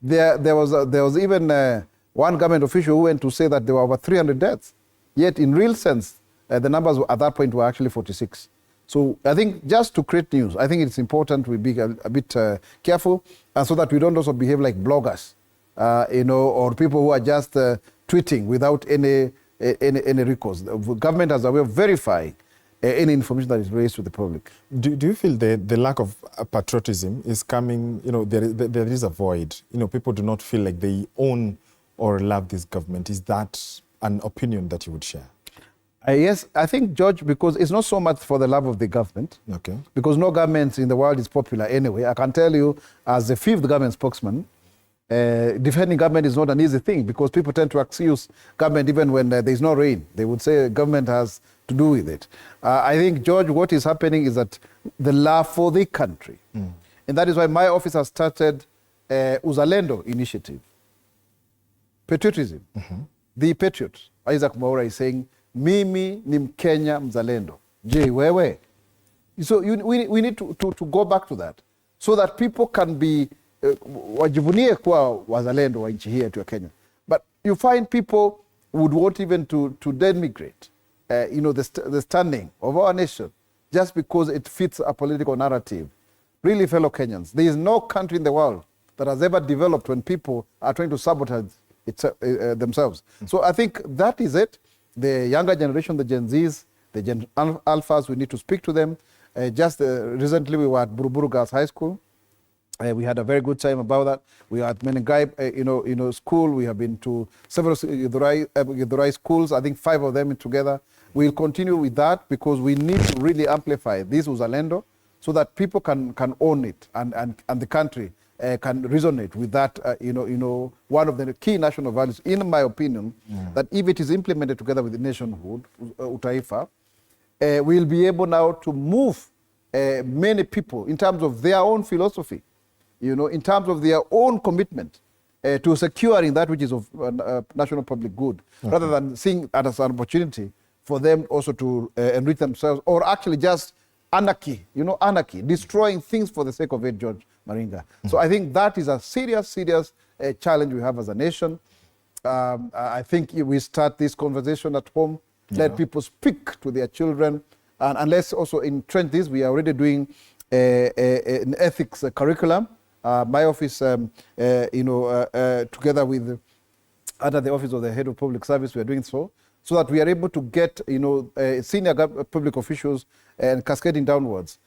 There was even one government official who went to say that there were over 300 deaths. Yet in real sense, the numbers at that point were actually 46. So I think just to create news, I think it's important we be a bit careful, and so that we don't also behave like bloggers, or people who are just tweeting without any recourse. The government has a way of verifying any information that is raised to the public. Do you feel the lack of patriotism is coming, there is a void, people do not feel like they own or love this government? Is that an opinion that you would share? Yes, I think, George, because it's not so much for the love of the government, okay, because no government in the world is popular anyway. I can tell you, as the 5th government spokesman, defending government is not an easy thing, because people tend to accuse government even when there's no rain. They would say government has to do with it. I think, George, what is happening is that the love for the country. And that is why my office has started Uzalendo initiative. Patriotism. The patriot, Isaac Mwaura, is saying, Mimi ni Mkenya mzalendo. Je, wewe? So we need to go back to that, so that people can be wajivunie kwa wazalendo wa nchi hii yetu ya Kenya. But you find people would want even to denigrate the standing of our nation just because it fits a political narrative. Really, fellow Kenyans, there is no country in the world that has ever developed when people are trying to sabotage themselves. So I think that is it. The younger generation, the Gen Zs, the Gen Alphas, we need to speak to them. Just recently, we were at Buruburu Girls High School. We had a very good time about that. We were at Menengai, school. We have been to several Githurai schools. I think 5 of them together. We'll continue with that, because we need to really amplify this Uzalendo, so that people can own it, and the country can resonate with that. One of the key national values, in my opinion, that if it is implemented together with the nationhood, Utaifa, we'll be able now to move many people in terms of their own philosophy, in terms of their own commitment to securing that which is of national public good, rather than seeing it as an opportunity for them also to enrich themselves, or actually just anarchy, destroying things for the sake of it, George Maringa. So I think that is a serious challenge we have as a nation. I think we start this conversation at home, let people speak to their children, and let's also entrench this. We are already doing an ethics curriculum. My office, together with under the office of the head of public service, we are doing so that we are able to get senior public officials and cascading downwards